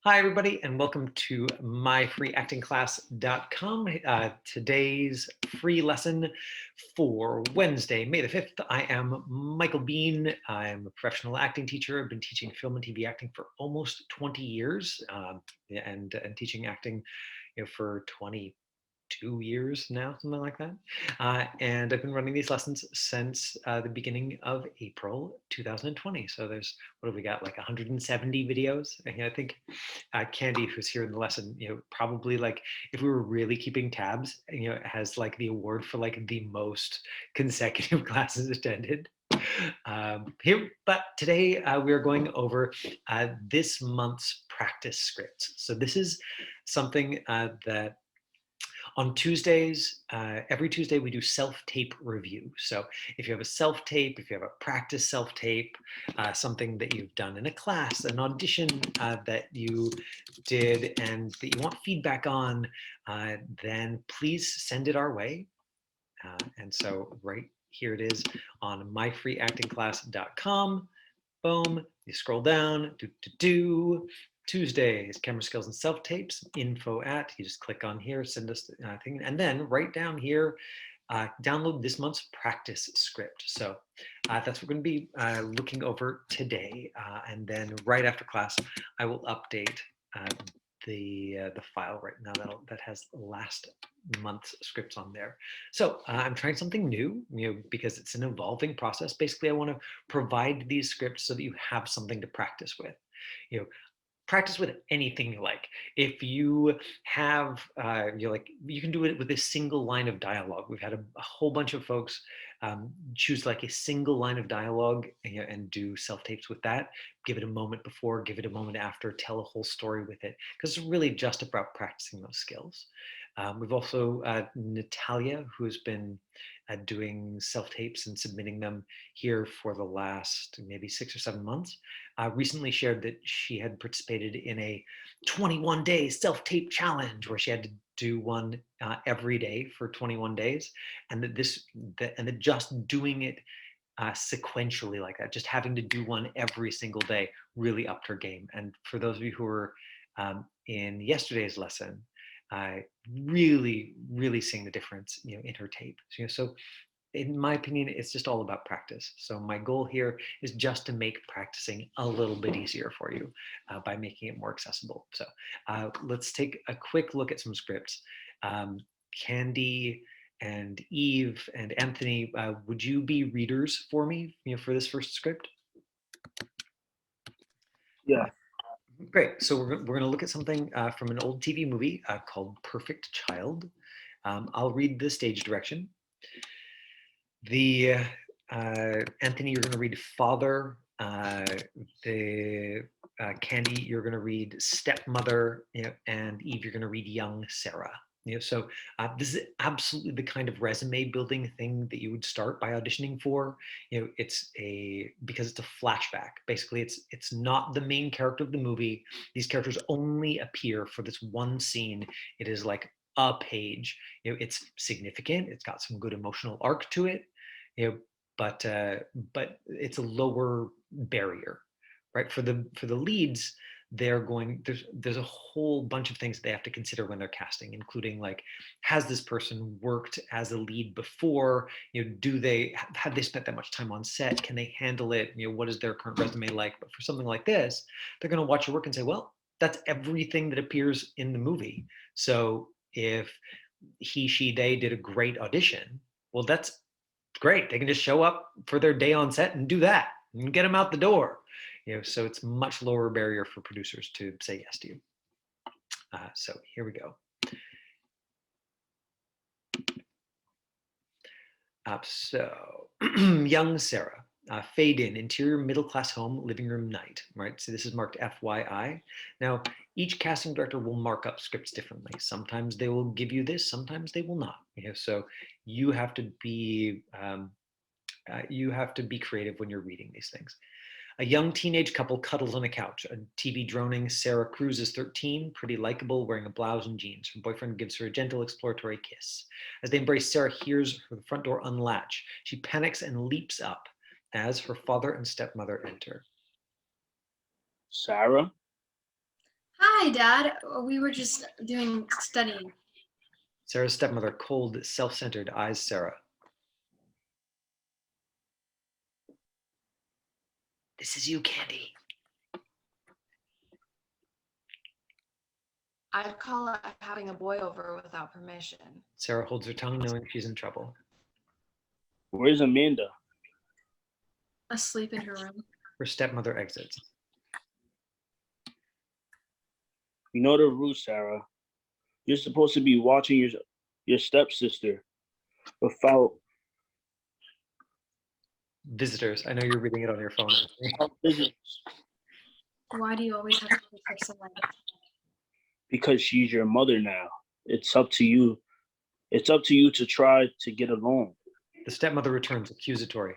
Hi, everybody, and welcome to myfreeactingclass.com. Today's free lesson for Wednesday, May the 5th. I am Michael Bean. I'm a professional acting teacher. I've been teaching film and TV acting for almost 20 years and teaching acting for 22 years now, something like that. And I've been running these lessons since the beginning of April 2020. So what have we got, like 170 videos? And I think Candy, who's here in the lesson, probably like if we were really keeping tabs, has like the award for like the most consecutive classes attended. But today we are going over this month's practice scripts. So this is something that on Tuesdays, every Tuesday we do self-tape review. So if you have a self-tape, if you have a practice self-tape, something that you've done in a class, an audition that you did and that you want feedback on, then please send it our way. And so right here it is on myfreeactingclass.com. Boom, you scroll down, Tuesdays, camera skills and self-tapes, info at, you just click on here, send us the thing, and then right down here, download this month's practice script. So that's what we're going to be looking over today. And then right after class, I will update the file right now that has last month's scripts on there. So I'm trying something new, because it's an evolving process. Basically, I want to provide these scripts so that you have something to practice with. Practice with anything you like. If you have, you can do it with a single line of dialogue. We've had a whole bunch of folks choose like a single line of dialogue and do self-tapes with that. Give it a moment before, give it a moment after, tell a whole story with it, because it's really just about practicing those skills. We've also Natalia, who's been doing self-tapes and submitting them here for the last maybe 6 or 7 months, recently shared that she had participated in a 21-day self-tape challenge where she had to do one every day for 21 days, and that just doing it sequentially like that, just having to do one every single day, really upped her game. And for those of you who were in yesterday's lesson, really seeing the difference, in her tape. So in my opinion, it's just all about practice. So my goal here is just to make practicing a little bit easier for you by making it more accessible. So let's take a quick look at some scripts. Candy and Eve and Anthony, would you be readers for me, for this first script? Yeah. Great. So we're going to look at something from an old TV movie called Perfect Child. I'll read the stage direction. The Anthony, you're going to read father. Candy, you're going to read stepmother, and Eve, you're going to read young Sarah. So this is absolutely the kind of resume building thing that you would start by auditioning for. Because it's a flashback. Basically, it's not the main character of the movie. These characters only appear for this one scene. It is like a page. It's significant. It's got some good emotional arc to it. But it's a lower barrier, right? For the leads, there's a whole bunch of things they have to consider when they're casting, including like, has this person worked as a lead before? Have they spent that much time on set? Can they handle it? What is their current resume like? But for something like this, they're going to watch your work and say, well, that's everything that appears in the movie. So if he, she, they did a great audition, well, that's great. They can just show up for their day on set and do that and get them out the door. So it's much lower barrier for producers to say yes to you. So here we go. So young Sarah, fade in, interior middle-class home, living room night, right? So this is marked FYI. Now, each casting director will mark up scripts differently. Sometimes they will give you this, sometimes they will not. So you have to be creative when you're reading these things. A young teenage couple cuddles on a couch. A TV droning. Sarah Cruz is 13, pretty likable, wearing a blouse and jeans. Her boyfriend gives her a gentle exploratory kiss. As they embrace, Sarah hears her front door unlatch. She panics and leaps up as her father and stepmother enter. Sarah. Hi, Dad. We were just studying. Sarah's stepmother, cold, self-centered, eyes Sarah. This is you, Candy. I'd call it having a boy over without permission. Sarah holds her tongue, knowing she's in trouble. Where's Amanda? Asleep in her room. Her stepmother exits. You know the rules, Sarah. You're supposed to be watching your stepsister without Visitors. I know you're reading it on your phone. visitors. Why do you always have to pick her side? Because she's your mother now. It's up to you. It's up to you to try to get along. The stepmother returns, accusatory.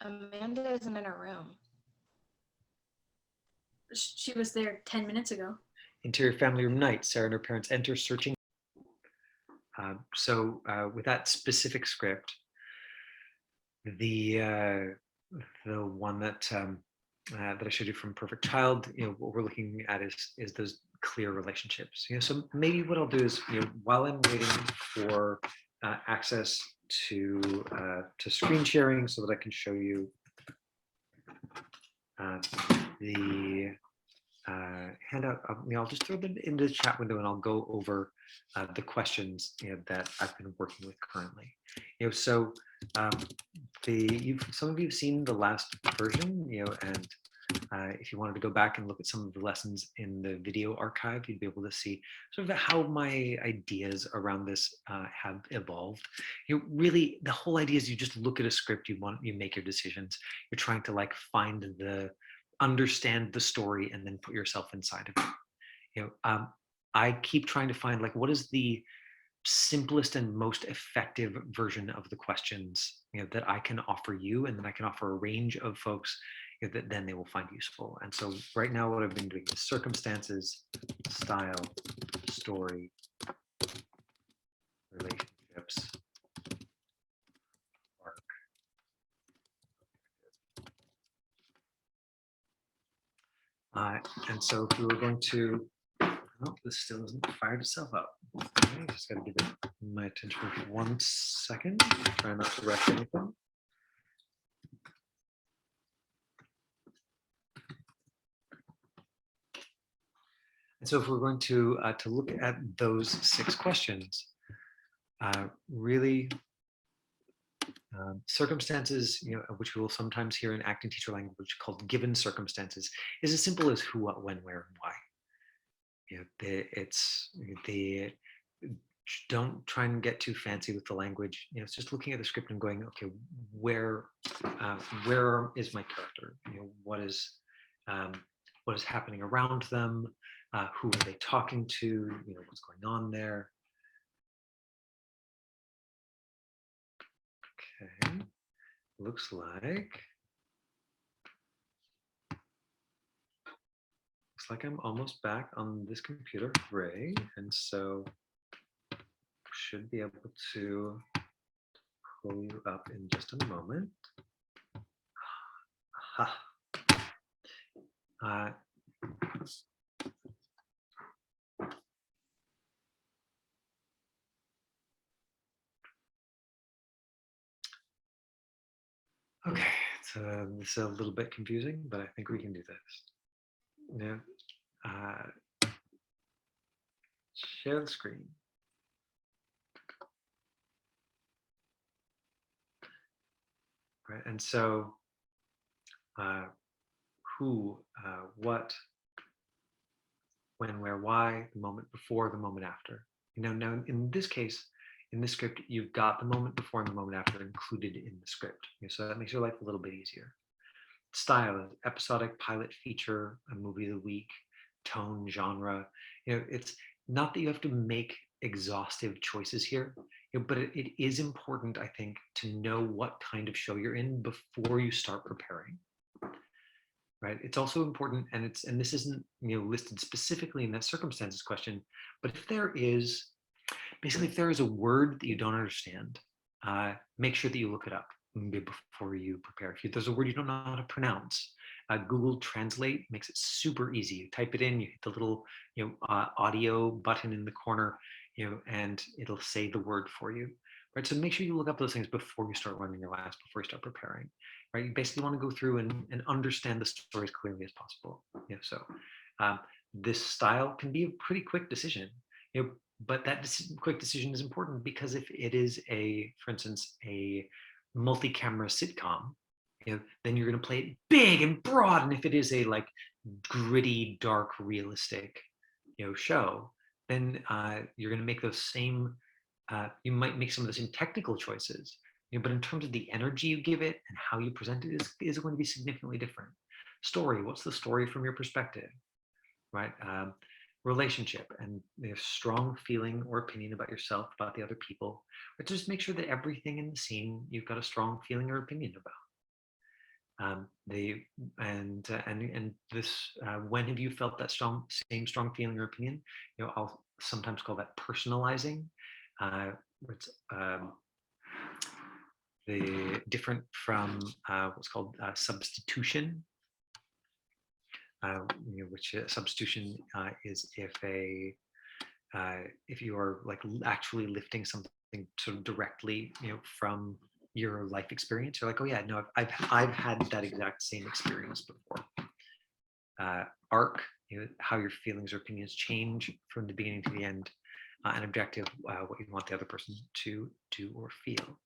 Amanda isn't in her room. She was there 10 minutes ago. Interior family room night. Sarah and her parents enter, searching. With that specific script, the one that I showed you from Perfect Child, what we're looking at is those clear relationships. So maybe what I'll do is, while I'm waiting for access to screen sharing, so that I can show you the handout. I'll just throw them into the chat window, and I'll go over the questions that I've been working with currently. Some of you have seen the last version, and if you wanted to go back and look at some of the lessons in the video archive, you'd be able to see sort of how my ideas around this have evolved. Really, the whole idea is you just look at a script, you make your decisions. You're trying to understand the story and then put yourself inside of it. I keep trying to find what is the simplest and most effective version of the questions that I can offer you, and then I can offer a range of folks that then they will find useful. And so right now what I've been doing is circumstances, style, story, relationships, arc. And so if we were going to, oh, this still hasn't fired itself up. Okay, just got to give it my attention for 1 second. Try not to rush anything. And so if we're going to look at those 6 questions, really circumstances, which we will sometimes hear in acting teacher language called given circumstances, is as simple as who, what, when, where, and why. Don't try and get too fancy with the language. It's just looking at the script and going, okay, where is my character? What is happening around them? Who are they talking to? What's going on there? Okay, looks like I'm almost back on this computer, hooray. And so should be able to pull you up in just a moment. Aha. Okay, so this is a little bit confusing, but I think we can do this. Share the screen. Right, and so who, what, when, where, why, the moment before, the moment after. Now in this case, in this script, you've got the moment before and the moment after included in the script. So that makes your life a little bit easier. Style, episodic, pilot, feature, a movie of the week, tone, genre. It's not that you have to make exhaustive choices here, but it is important, I think, to know what kind of show you're in before you start preparing. Right? It's also important, and this isn't listed specifically in that circumstances question, but if there is a word that you don't understand, make sure that you look it up before you prepare. If there's a word you don't know how to pronounce, Google Translate makes it super easy. You type it in, you hit the little audio button in the corner, and it'll say the word for you. Right, so make sure you look up those things before you start running your labs, before you start preparing. Right, you basically want to go through and understand the story as clearly as possible. So this style can be a pretty quick decision. But that quick decision is important because if it is for instance, a multi-camera sitcom, then you're going to play it big and broad. And if it is a like gritty, dark, realistic, show, then you're going to make those same. You might make some of the same technical choices, but in terms of the energy you give it and how you present it is going to be significantly different. Story, what's the story from your perspective, right? Relationship and strong feeling or opinion about yourself, about the other people, but just make sure that everything in the scene you've got a strong feeling or opinion about. When have you felt that same strong feeling or opinion? I'll sometimes call that personalizing. It's the different from what's called substitution, which substitution is if you are like actually lifting something sort of directly, from your life experience. You're like, oh yeah, no, I've had that exact same experience before. Arc, how your feelings or opinions change from the beginning to the end. An objective, what you want the other person to do or feel.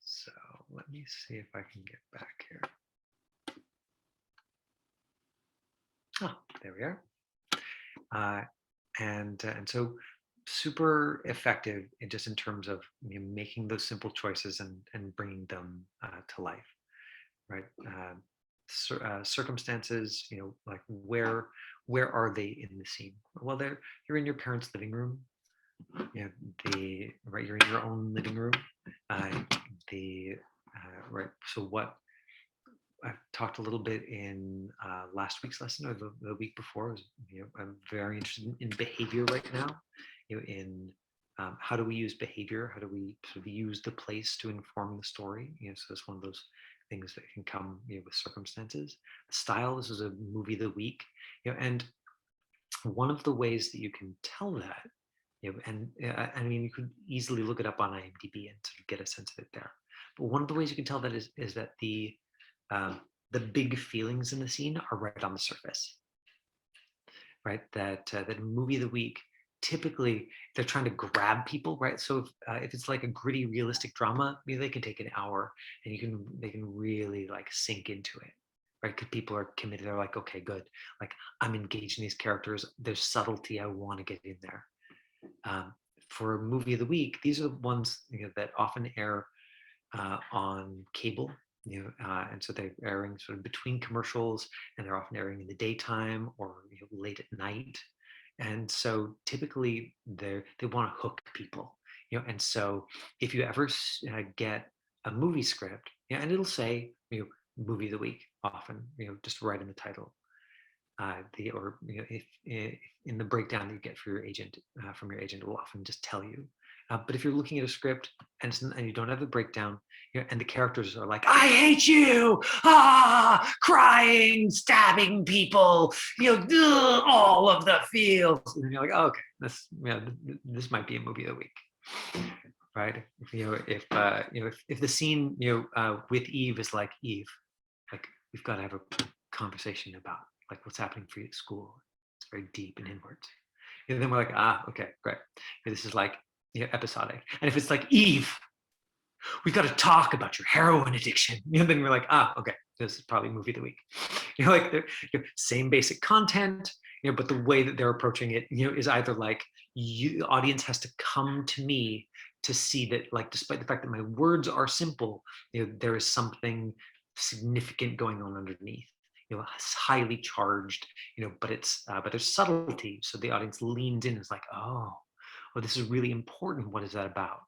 So let me see if I can get back here. Oh, there we are. And so super effective just in terms of making those simple choices and bringing them to life, right? Circumstances, like where are they in the scene? Well, you're in your parents' living room. You're in your own living room. Right. So what I've talked a little bit in last week's lesson or the week before was, I'm very interested in behavior right now. In how do we use behavior? How do we sort of use the place to inform the story? So it's one of those things that can come with circumstances. Style, this is a movie of the week, and one of the ways that you can tell that, and I mean, you could easily look it up on IMDb and sort of get a sense of it there. But one of the ways you can tell that is that the big feelings in the scene are right on the surface, right? That movie of the week, typically they're trying to grab people, right? So if it's like a gritty, realistic drama, they can take an hour and they can really like sink into it, right? Because people are committed. They're like, okay, good. Like I'm engaged in these characters. There's subtlety. I want to get in there. For a movie of the week, these are the ones that often air on cable. And so they're airing sort of between commercials, and they're often airing in the daytime or late at night. And so typically they want to hook people, and so if you ever get a movie script, and it'll say, movie of the week often, just right in the title. If in the breakdown that you get for your agent, from your agent, it will often just tell you. But if you're looking at a script and you don't have the breakdown, and the characters are like, "I hate you," crying, stabbing people, all of the feels, and you're like, oh, okay, this might be a movie of the week, right? If the scene with Eve is like, Eve, like we've got to have a conversation about like what's happening for you at school. It's very deep and inward. And then we're like, okay, great. This is like episodic. And if it's like, Eve, we've got to talk about your heroin addiction. Then we're like, okay, this is probably movie of the week. Like the same basic content, but the way that they're approaching it, is either like the audience has to come to me to see that, like, despite the fact that my words are simple, there is something significant going on underneath. It's highly charged, but there's subtlety. So the audience leans in and is like, oh, this is really important. What is that about?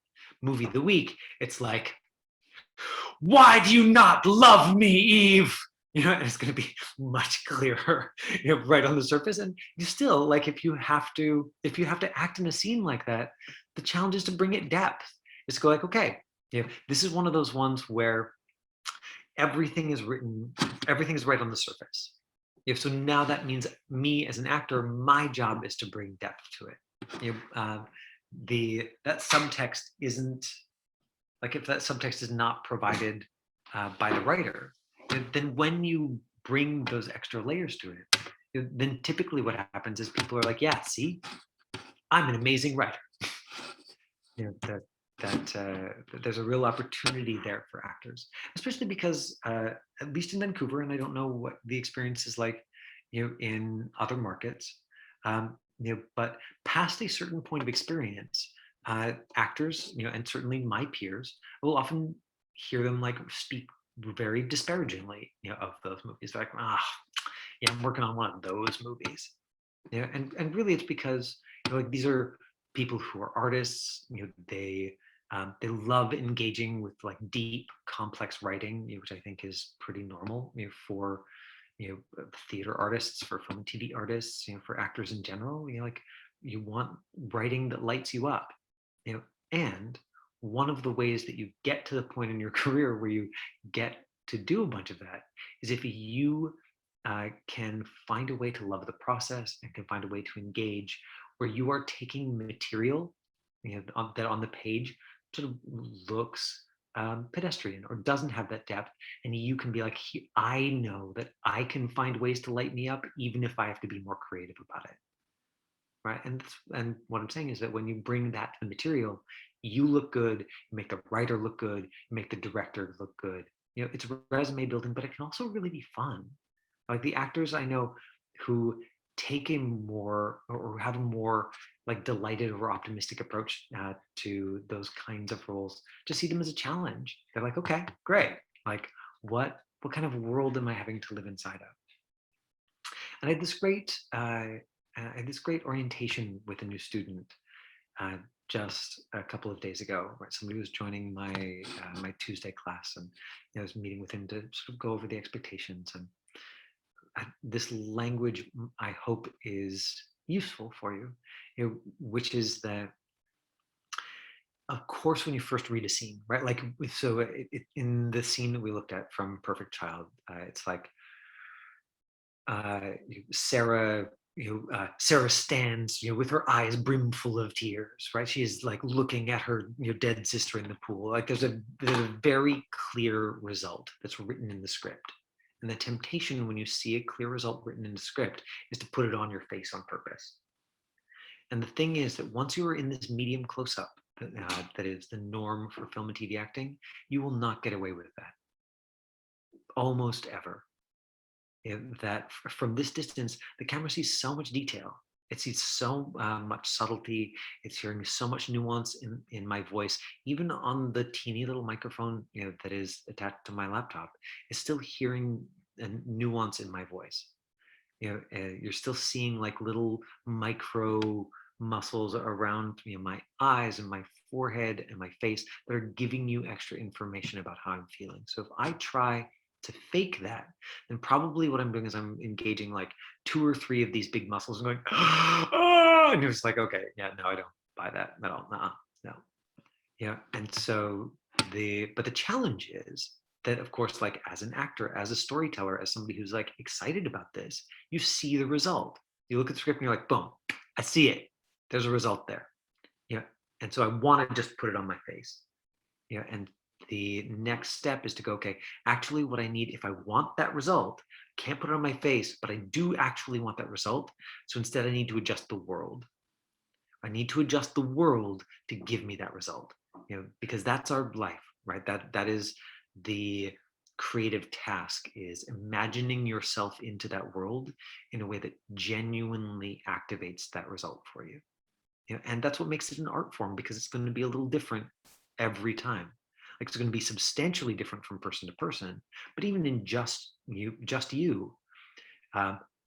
Movie of the week, it's like, why do you not love me, Eve? And it's going to be much clearer, right on the surface. And you still, like, if you have to act in a scene like that, the challenge is to bring it depth. is to go like, okay, this is one of those ones where everything is written, everything is right on the surface. So now that means me as an actor, my job is to bring depth to it. That subtext isn't, like if that subtext is not provided by the writer, then when you bring those extra layers to it, then typically what happens is people are like, yeah, see, I'm an amazing writer. That there's a real opportunity there for actors, especially because at least in Vancouver, and I don't know what the experience is like, in other markets, but past a certain point of experience, actors, and certainly my peers will often hear them like speak very disparagingly, of those movies. They're like, yeah, I'm working on one of those movies. And really it's because like these are people who are artists. They love engaging with like deep, complex writing, which I think is pretty normal, for theater artists, for film and TV artists, for actors in general. Like you want writing that lights you up, and one of the ways that you get to the point in your career where you get to do a bunch of that is if you can find a way to love the process and can find a way to engage where you are taking material that on the page sort of looks pedestrian or doesn't have that depth, and you can be like, I know that I can find ways to light me up even if I have to be more creative about it, right? And what I'm saying is that when you bring that to the material, you look good, you make the writer look good, you make the director look good. It's resume building, but it can also really be fun. Like the actors I know who take a more or have a more like delighted or optimistic approach to those kinds of roles, just see them as a challenge. They're like, okay, great. Like what kind of world am I having to live inside of? And I had this great orientation with a new student just a couple of days ago, where somebody was joining my my Tuesday class, and I was meeting with him to sort of go over the expectations. And this language, I hope, is useful for you, which is that, of course, when you first read a scene, right? Like, so in the scene that we looked at from Perfect Child, it's like Sarah, Sarah stands, with her eyes brimful of tears, right? She is like looking at her, dead sister in the pool. Like there's a very clear result that's written in the script. And the temptation when you see a clear result written in the script is to put it on your face on purpose. And the thing is that once you are in this medium close-up, that is the norm for film and TV acting, you will not get away with that. Almost ever. That from this distance, the camera sees so much detail. It sees so much subtlety. It's hearing so much nuance in my voice. Even on the teeny little microphone that is attached to my laptop, it's still hearing a nuance in my voice. You're still seeing like little micro muscles around my eyes and my forehead and my face that are giving you extra information about how I'm feeling. So if I try to fake that, then probably what I'm doing is I'm engaging like 2 or 3 of these big muscles and going, oh, and you're just like, okay, yeah, no, I don't buy that at all. No. And so the challenge is that, of course, like as an actor, as a storyteller, as somebody who's like excited about this, you see the result. You look at the script and you're like, boom, I see it. There's a result there. And so I want to just put it on my face. And the next step is to go, okay, actually what I need, if I want that result, can't put it on my face, but I do actually want that result. So instead I need to adjust the world. I need to adjust the world to give me that result, because that's our life, right? That is the creative task, is imagining yourself into that world in a way that genuinely activates that result for you. And that's what makes it an art form, because it's going to be a little different every time. Like it's going to be substantially different from person to person, but even in just you,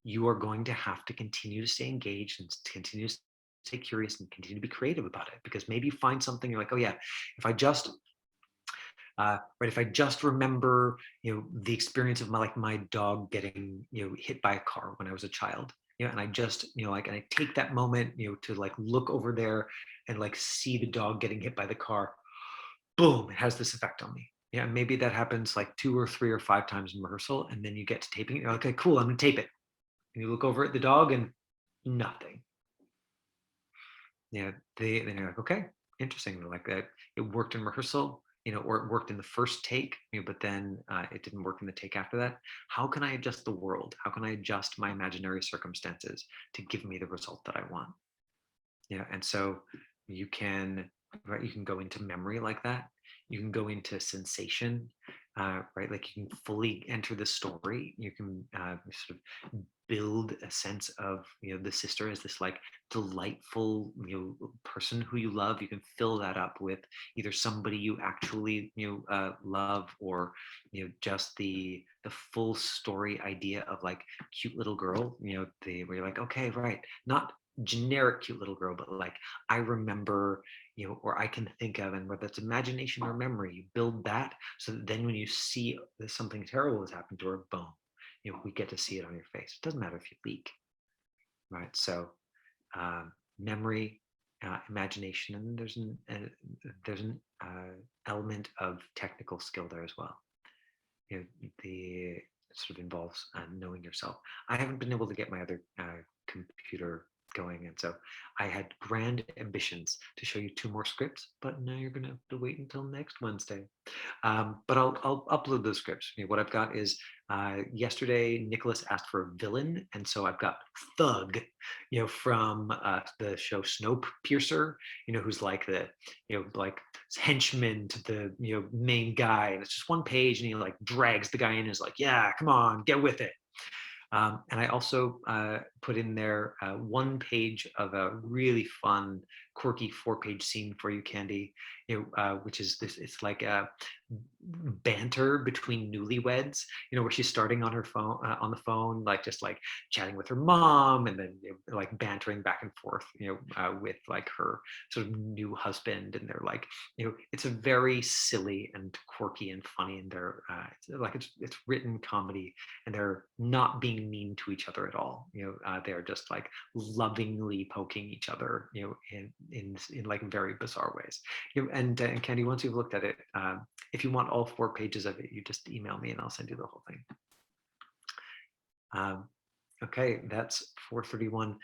you are going to have to continue to stay engaged and continue to stay curious and continue to be creative about it, because maybe you find something you're like, oh yeah, if I just if I just remember the experience of my dog getting hit by a car when I was a child, and I just and I take that moment to like look over there and like see the dog getting hit by the car, boom, it has this effect on me. Yeah, maybe that happens like 2 or 3 or 5 times in rehearsal, and then you get to taping it. You're like, okay, cool, I'm gonna tape it. And you look over at the dog and nothing. Yeah, then you're like, okay, interesting. Like that, it worked in rehearsal, or it worked in the first take, but then it didn't work in the take after that. How can I adjust the world? How can I adjust my imaginary circumstances to give me the result that I want? And so you can, right, you can go into memory like that. You can go into sensation, right? Like you can fully enter the story. You can sort of build a sense of the sister as this like delightful person who you love. You can fill that up with either somebody you actually love, or just the full story idea of like cute little girl, where you're like, okay, right, not generic cute little girl, but like I remember, or I can think of, and whether it's imagination or memory, you build that so that then when you see that something terrible has happened to her, boom, we get to see it on your face. It doesn't matter if you leak, right? So memory, imagination, and there's an element of technical skill there as well. The sort of involves knowing yourself. I haven't been able to get my other computer going, and so I had grand ambitions to show you 2 more scripts, but now you're gonna have to wait until next Wednesday. But I'll upload those scripts. What I've got is yesterday Nicholas asked for a villain, and so I've got Thug, from the show Snowpiercer, who's like the like henchman to the main guy, and it's just 1 page, and he like drags the guy in and is like, yeah, come on, get with it. And I also put in there 1 page of a really fun, quirky 4-page scene for you, Candy, which is this. It's like a banter between newlyweds, where she's starting on her phone, on the phone, like just like chatting with her mom, and then like bantering back and forth, with like her sort of new husband, and they're like, it's a very silly and quirky and funny, and they're it's written comedy, and they're not being mean to each other at all. They're just like lovingly poking each other, in like very bizarre ways. And Candy, once you've looked at it, if you want all 4 pages of it, you just email me and I'll send you the whole thing. Okay, that's 4:31.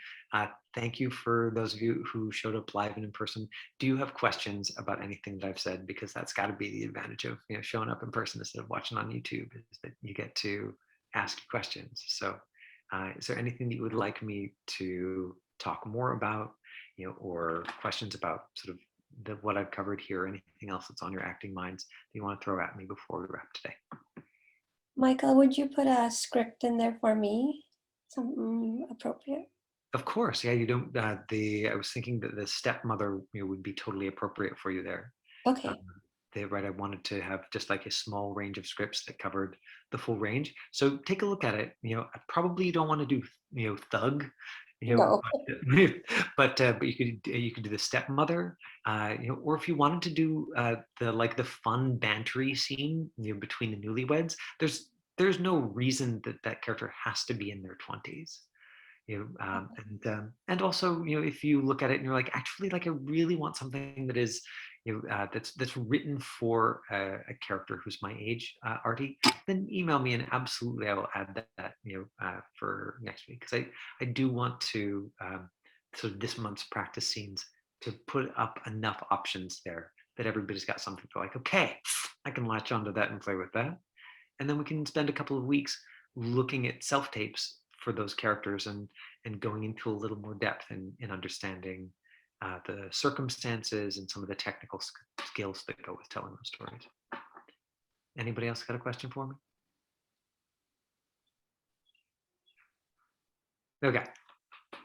Thank you for those of you who showed up live and in person. Do you have questions about anything that I've said? Because that's got to be the advantage of showing up in person instead of watching on YouTube, is that you get to ask questions. So is there anything that you would like me to talk more about, or questions about sort of what I've covered here, anything else that's on your acting minds that you want to throw at me before we wrap today? Michael, would you put a script in there for me? Something appropriate? Of course, yeah. You don't. I was thinking that the stepmother would be totally appropriate for you there. Okay. Right. I wanted to have just like a small range of scripts that covered the full range. So take a look at it. I probably don't want to do Thug. No. But you could do the stepmother, or if you wanted to do the fun bantery scene between the newlyweds. There's no reason that character has to be in their 20s. And also if you look at it and you're like, actually, like I really want something that is that's written for a character who's my age, Artie, then email me and absolutely I will add that for next week, because I do want to sort of this month's practice scenes to put up enough options there that everybody's got something to like, okay, I can latch onto that and play with that. And then we can spend a couple of weeks looking at self-tapes for those characters and going into a little more depth in understanding the circumstances and some of the technical skills that go with telling those stories. Anybody else got a question for me? Okay,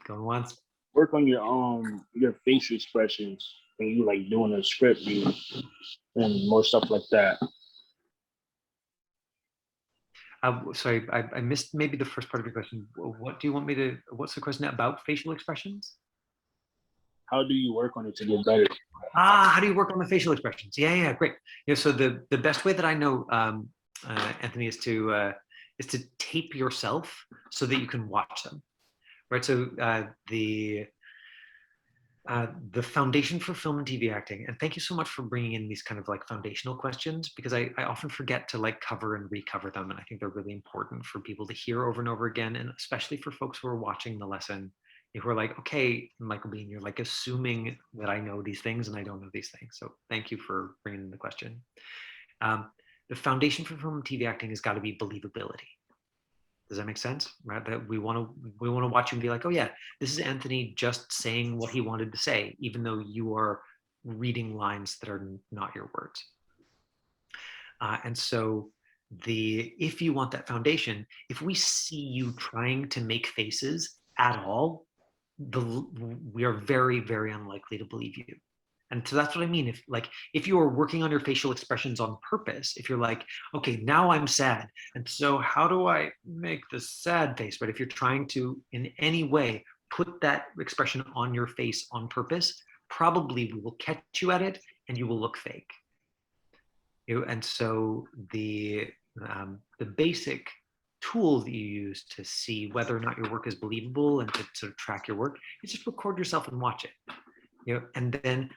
going once. Work on your face expressions when you like doing a script read and more stuff like that. Sorry, I missed maybe the first part of your question. What do you want me to? What's the question about facial expressions? How do you work on it to get better? How do you work on the facial expressions? Yeah, great. So the best way that I know, Anthony, is to tape yourself so that you can watch them, right? So The foundation for film and TV acting. And thank you so much for bringing in these kind of like foundational questions, because I often forget to like cover and recover them. And I think they're really important for people to hear over and over again. And especially for folks who are watching the lesson, who are like, okay, Michael Bean, you're like assuming that I know these things and I don't know these things. So thank you for bringing in the question. The foundation for film and TV acting has got to be believability. Does that make sense? Right? That we want to watch you and be like, oh yeah, this is Anthony just saying what he wanted to say, even though you are reading lines that are not your words. And so if you want that foundation, if we see you trying to make faces at all, we are very, very unlikely to believe you. And so that's what I mean. If you are working on your facial expressions on purpose, if you're like, okay, now I'm sad, and so how do I make the sad face? But if you're trying to, in any way, put that expression on your face on purpose, probably we will catch you at it, and you will look fake. And so the basic tool that you use to see whether or not your work is believable and to sort of track your work is just record yourself and watch it. And then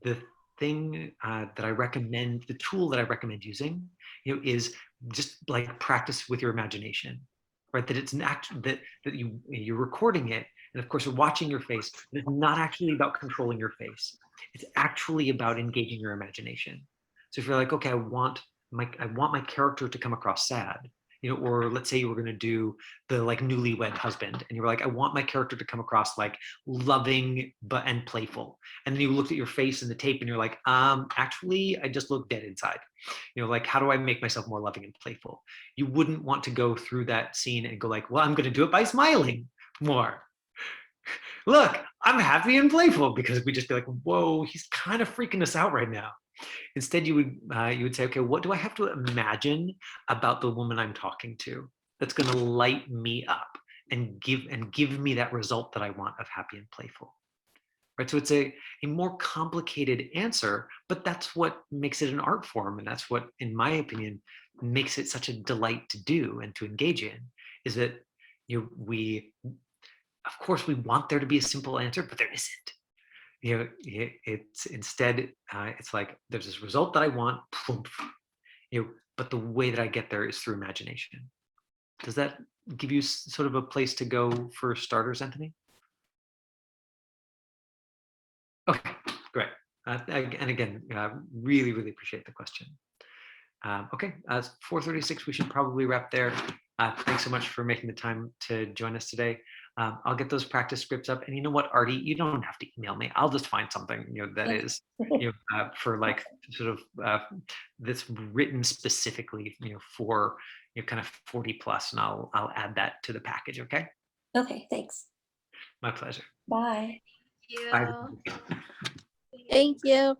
the thing that I recommend, the tool that I recommend using, is just like practice with your imagination, right? That it's an act that you're recording it, and of course you're watching your face. But it's not actually about controlling your face. It's actually about engaging your imagination. So if you're like, okay, I want my character to come across sad, or let's say you were going to do the like newlywed husband, and you were like, I want my character to come across like loving and playful, and then you looked at your face in the tape and you're like, actually I just look dead inside. Like, how do I make myself more loving and playful? You wouldn't want to go through that scene and go like, well, I'm going to do it by smiling more. Look, I'm happy and playful, because we just be like, whoa, he's kind of freaking us out right now. Instead, you would say, okay, what do I have to imagine about the woman I'm talking to that's going to light me up and give me that result that I want of happy and playful, right? So it's a more complicated answer, but that's what makes it an art form, and that's what, in my opinion, makes it such a delight to do and to engage in. Is that of course we want there to be a simple answer, but there isn't. It's instead, it's like, there's this result that I want, but the way that I get there is through imagination. Does that give you sort of a place to go for starters, Anthony? Okay, great. And again, really, really appreciate the question. Okay, 4:36, we should probably wrap there. Thanks so much for making the time to join us today. I'll get those practice scripts up, and you know what, Artie, you don't have to email me. I'll just find something that is for like sort of that's written specifically for kind of 40 plus, and I'll add that to the package. Okay. Okay, thanks. My pleasure. Bye. Thank you. Bye. Thank you.